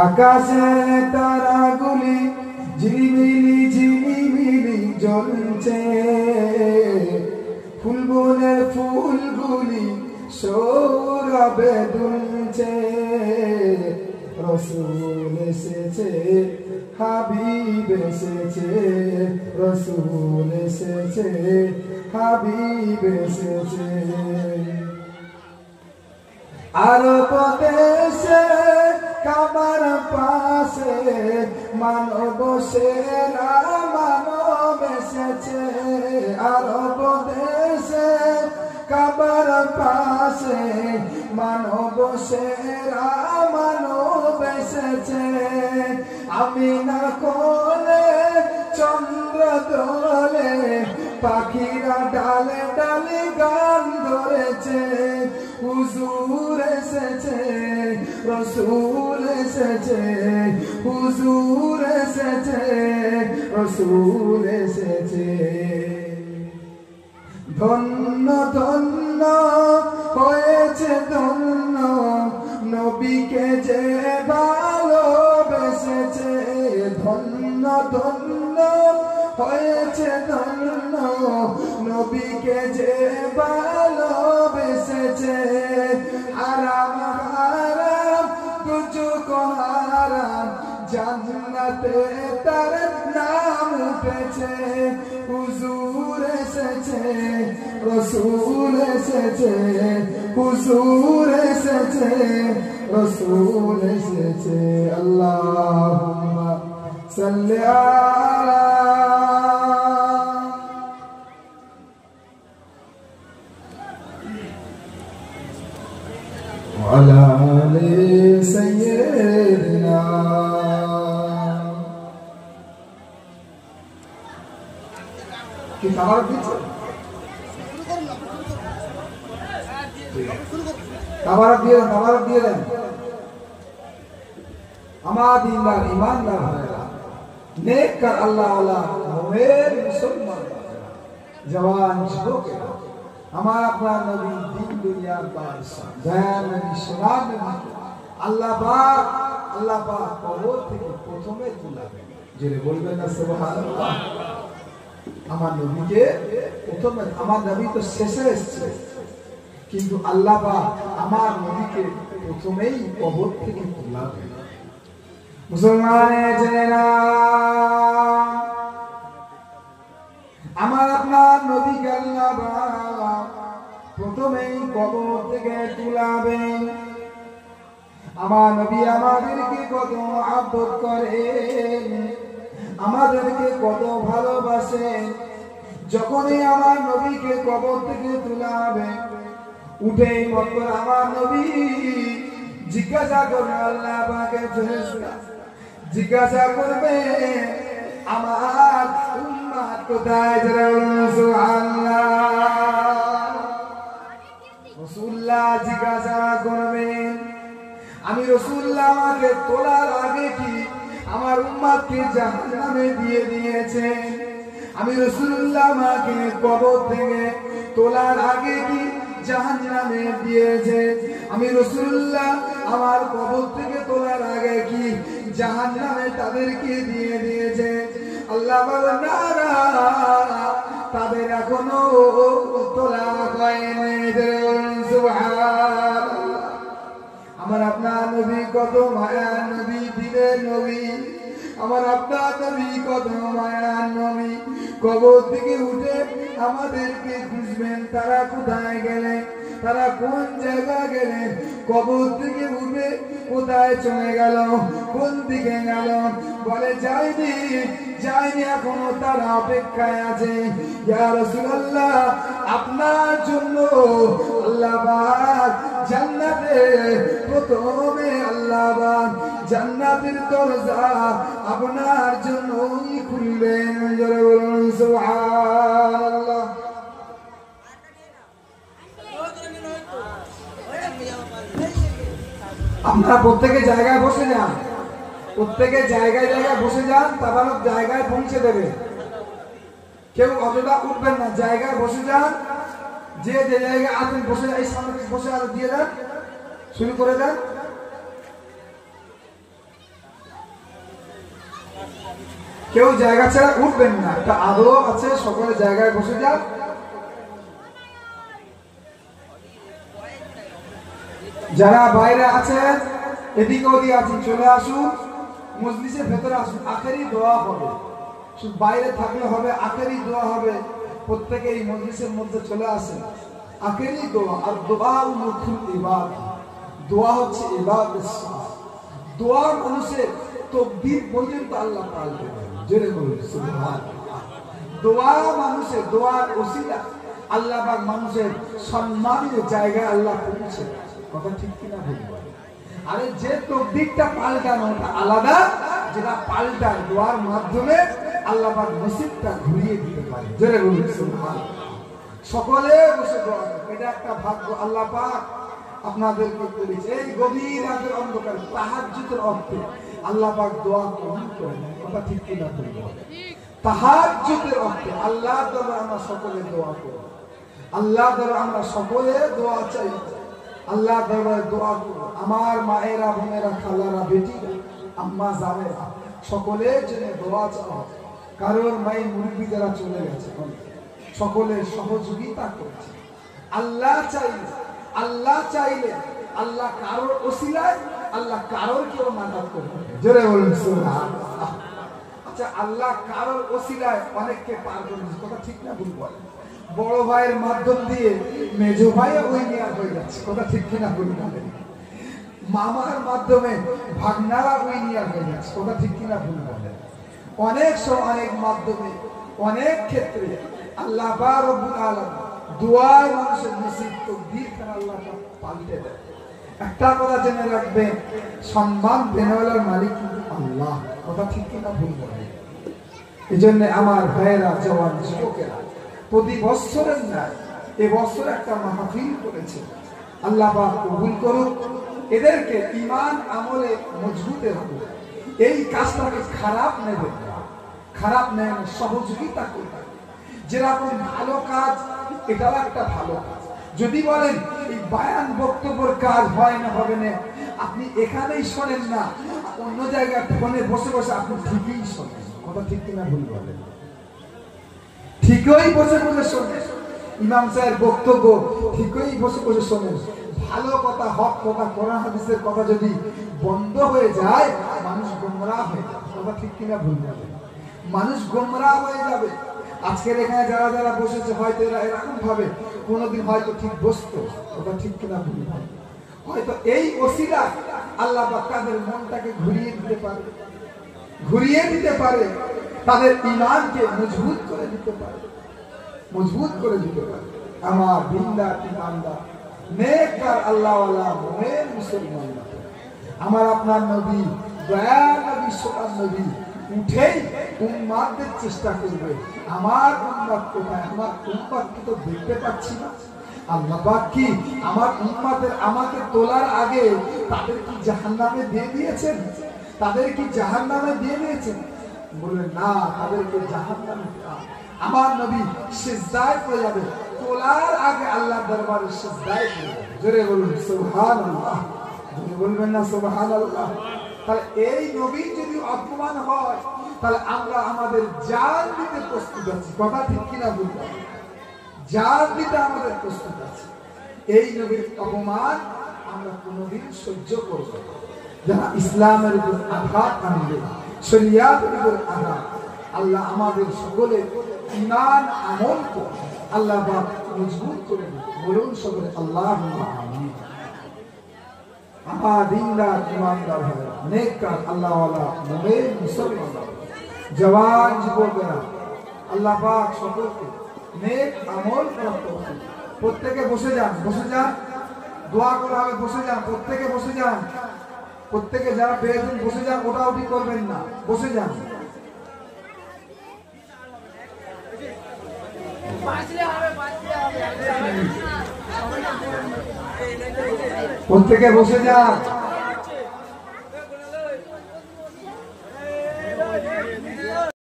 আকাশে তারাগুলি ঝিলিমিলি ঝিলিমিলি জ্বলছে, ফুলবনের ফুলগুলি সৌরভে দুলছে। রসুল এসেছে, হাবিব এসেছে, রসুল এসেছে, হাবিব এসেছে। আরব দেশে কাবার পাশে মানব সেরা মানব এসেছে। আরব দেশে কাবার পাশে মানব সেরা মানব এসেছে। আমিনা কোলে চন্দ্র দোলে, পাখিরা ডালে ডালে গান ধরেছে। হুজুর এসেছে, রসুল এসেছে, হুজুর এসেছে, রসুল এসেছে। ধন্য ধন্য হয়েছে ধন্য, নবীকে যে ভালোবেসেছে। ধন্য ধন্য হয়েছে ধন্য, নবীকে যে ভালোবেসেছে। হারাম হারাম দুজক হারাম, জান্নাতে তার নাম উঠেছে। হুজুর এসেছে, রসুল এসেছে, হুজুর এসেছে, রসুল এসেছে। আল্লাহুম্মা সাল্লি আলা ওয়ালা আলি সাইয়্যিদিনা। কি খাবার দিচ্ছে? খাবার দিয়ে দেন, খাবার দিয়ে দেন। আমার দিনদার ইমানদার ভাইরা, নেককার আল্লাহওয়ালা মুমিন মুসলমান জওয়ান যুবকেরা, আমার আপনার নবী দিন দুনিয়ার বাদশা দয়াল নবী সোনার নবী আল্লাহ পাক কবর থেকে প্রথমে তুলাবেন। জেনে বলবেন না সুবহানাল্লাহ। আমার নবীকে প্রথমে, আমার নবী তো শেষে এসেছে, কিন্তু আল্লাহ পাক আমার নবীকে প্রথমেই কবর থেকে তুলাবেন। মুসলমানের জেনেরা, আমার আপনার নবীকে আল্লাহ পাক প্রথমেই কবর থেকে তুলাবেন। আমার নবী আমাদেরকে কত মহব্বত করেন, আমাদেরকে কত ভালোবাসেন। যখনই আমার নবীকে কবর থেকে তুলাবে, উঠেই মাত্র আমার নবী জিজ্ঞাসা করবে, আল্লাহ পাকের ফেরেশতা জিজ্ঞাসা করবে, আমার উম্মত কোথায়? সুবহানাল্লাহ। রাসূলুল্লাহ জিজ্ঞাসা করবেন, আমি রাসূলুল্লাহ আমাকে তোলার আগে কি আমার উম্মতকে জাহান্নামে দিয়ে দিয়েছেন? আমি রাসূলুল্লাহ আমাকে কবর থেকে তোলার আগে কি জাহান্নামে দিয়েছে? আমি রাসূলুল্লাহ আমার কবর থেকে তোলার আগে কি জাহান্নামে তাদেরকে দিয়ে দিয়েছে? আল্লাহ বলেন, না না, তাদের এখনো তোলা হয়নি। সুবহানাল্লাহ। আমার আপনার নবী কত মায়ার নবী, দিনের নবী। আমার আপনার নবী কত মায়ার নবী। কবর থেকে উঠে আমাদেরকে খুঁজবেন, তারা কোথায় গেলে, তারা কোন জায়গা গেলে, কবর থেকে উঠে কোথায় চলে গেল, কোন দিকে গেল? বলে যায়নি, যায়নি, এখনো তারা অপেক্ষায় আছে। ইয়া রাসূলুল্লাহ, আপনার জন্য আল্লাহ পাক জান্নাতে প্রথমে আল্লাহ পাক জান্নাতের দরজা আপনার জন্যই খুলবেন। জোরে বলুন সুবহানাল্লাহ। আপনারা প্রত্যেকে জায়গায় বসে যান, প্রত্যেকে জায়গায় জায়গায় বসে যান, তারপর জায়গায় পৌঁছে দেবে। কেউ অযথা উঠবেন না, জায়গায় বসে যান। যে যে জায়গায় আছেন বসে, এই সামনে বসে আরো দিয়ে দেন, শুরু করে দেন। কেউ জায়গা ছেড়ে উঠবেন না, একটা আদব আছে, সকলে জায়গায় বসে যান। যারা বাইরে আছেন এদিকে ওদিকে আছেন চলে আসুন, মজলিসের ভেতরে আসুন। আখেরি দোয়া হবে, শুধু বাইরে থাকলে হবে, আখেরি দোয়া হবে। প্রত্যেকে এই মজলিসের মধ্যে চলে আসেন। আখেরি দোয়া, আর দোয়া মুখুল ইবাদত, দোয়া হচ্ছে ইবাদত। দোয়া মানুষের তকদীর পর্যন্ত আল্লাহ পাল্টে দেন। জোরে বলুন সুবহানাল্লাহ। দোয়া মানুষের, দোয়ার ওসিলা আল্লাহ পাক মানুষের সম্মানিত জায়গায় আল্লাহ পৌঁছে। কথা ঠিক কিনা বলবো? আরে যে তকদীরটা পাল্টানো ওটা আলাদা, যেটা পাল্টায় দোয়ার মাধ্যমে আল্লাহ পাক নসিবটা ঘুরিয়ে দিতে পারে। জোরে বলুন সুবহানাল্লাহ। সকলে বসে দোয়া করুন, এটা একটা ভাগ্য আল্লাহ পাক আপনাদেরকে করেছে। এই গভীর রাতের অন্ধকার তাহাজ্জুদের অর্থে আল্লাহ পাক দোয়া কবুল করে নেন। কথা ঠিক কিনা বলবো? তাহাজ্জুদের অর্থে আল্লাহর দরবারে আমরা সকলে দোয়া করি, আল্লাহর দরবারে আমরা সকলে দোয়া চাই, আল্লাহর দরবারে দোয়া করব। আমার মায়েরা, বোনেরা, খালারা, বেটিরা, আম্মা জানেরা, সকলের জন্য দোয়া চাও। কারোর মায়ের মুরব্বী যারা চলে গেছে সকলের সহযোগিতা করছে। আল্লাহ চাইলে, আল্লাহ চাইলে আল্লাহ কারোর ওসিলায় আল্লাহ কারোর কেউ নাজাত করবে। জোরে বলুন সুবহানাল্লাহ। আচ্ছা, আল্লাহ কারোর ওসিলায় অনেককে পার করে দিয়েছে। কথা ঠিক না ভুল বলেন? বড় ভাইয়ের মাধ্যম দিয়ে মেজো ভাইও ওই নিয়ার হয়ে যাচ্ছে। কথা ঠিক কিনা ভুল বলেন? মামার মাধ্যমে ভাগনারা ওই নিয়ার হয়ে যাচ্ছে। কথা ঠিক কিনা ভুল বলেন? অনেক অনেক মাধ্যমে অনেক ক্ষেত্রে আল্লাহ রব্বুল আলামিন দুআয় মানুষের নসিব তকদীর আল্লাহ পাল্টে দেয়। একটা কথা জেনে রাখবেন, সম্মান দেওয়ার মালিক কিন্তু আল্লাহ। কথা ঠিক কিনা ভুল বলেন? এই জন্য আমার ভাইয়েরা, জওয়ান যুবকেরা, প্রতি বছরের ন্যায় এবছর একটা মাহফিল করেছে। আল্লাহ পাক কবুল করুক। এদেরকে ঈমান আমলে মজবুতে হবে। এই কাজটাকে খারাপ নেবেন না, খারাপ নেন, সহযোগিতা করবেন। যেরকম ভালো কাজ, এটাও একটা ভালো কাজ। যদি বলেন এই বায়ান বক্তব্যের কাজ হয় না, হবে না, আপনি এখানেই শোনেন না, অন্য জায়গায় ফোনে বসে বসে আপনি ঠিকই শোনেন। কথা ঠিক কিনা ভুল বলেন? ঠিকই বসে বসে শোনেন ইমাম সাহেবের বক্তব্য, ঠিকই বসে বসে শোনেন। ভালো কথা, হক কথা, কোরআন হাদিসের কথা যদি বন্ধ হয়ে যায়, মানুষ গোমরাহ হয়ে যাবে। কথা ঠিক কিনা ভুল বলেন? মানুষ গোমরাহ হয়ে যাবে। আজকের এখানে যারা যারা বসেছে হয়তো এরা এরকম ভাবে কোনোদিন হয়তো ঠিক বসতো। ওটা ঠিক কিনা ভুল বলেন? হয়তো এই ওসিলা আল্লাহ পাক তাদের মনটাকে ঘুরিয়ে দিতে পারে, ঘুরিয়ে দিতে পারে, তাদের ঈমানকে মজবুত করে দিতে পারে, মজবুত করে দিতে পারে। আমার দিনদার, ঈমানদার, নেককার, আল্লাহওয়ালা মুমিন মুসলমান, আমার আপনার নবী, দয়ার নবী, সোনার নবী উঠেই উম্মাদের চেষ্টা করবে। আমার উম্মাদ কোথায়? আমার উম্মাদকে তো দেখতে পাচ্ছি না। আল্লাহ পাক কি আমার উম্মাদের আমাকে তোলার আগে তাদের কি জাহান্নামে দিয়ে দিয়েছেন? তাদের কি জাহান্নামে দিয়ে দিয়েছেন? বললেন না, তাদেরকে জাহান্নামে আমার নবী সিজদায় পড়ে যাবে। তোলার আগে আল্লাহ দরবারে সিজদায় পড়ে যাবে। জোরে বলুন সুবহানাল্লাহ। জোরে বলবেন না সুবহানাল্লাহ? তাহলে এই নবী যদি অপমান হয়, তাহলে আমরা আমাদের জান দিতে প্রস্তুত আছি। কথা ঠিক কিনা বলবেন? জান দিতে আমাদের প্রস্তুত আছি। এই নবীর অপমান আমরা কোনোদিন সহ্য করব না। যারা ইসলামের উপর আঘাত আনবে, শরিয়াতের উপর আঘাত, আল্লাহ আমাদের সকলে ঈমান আমলকে আল্লাহ পাক মজবুত করে দিন। বলুন সকলে আল্লাহুম্মা আমিন। আমার দিনদার, ঈমানদার ভাইরা, নেককার, আল্লাহওয়ালা মুমিন মুসলমান, জওয়ান যুবকেরা, আল্লাহ পাক সকলকে নেক আমল করার তৌফিক। প্রত্যেকে বসে যান, বসে যান, দোয়া করা হবে। বসে যান, প্রত্যেকে বসে যান। প্রত্যেকে যারা পেয়েছেন বসে যান, ওটাউটি করবেন না, বসে যান। প্রত্যেকে বসে যান।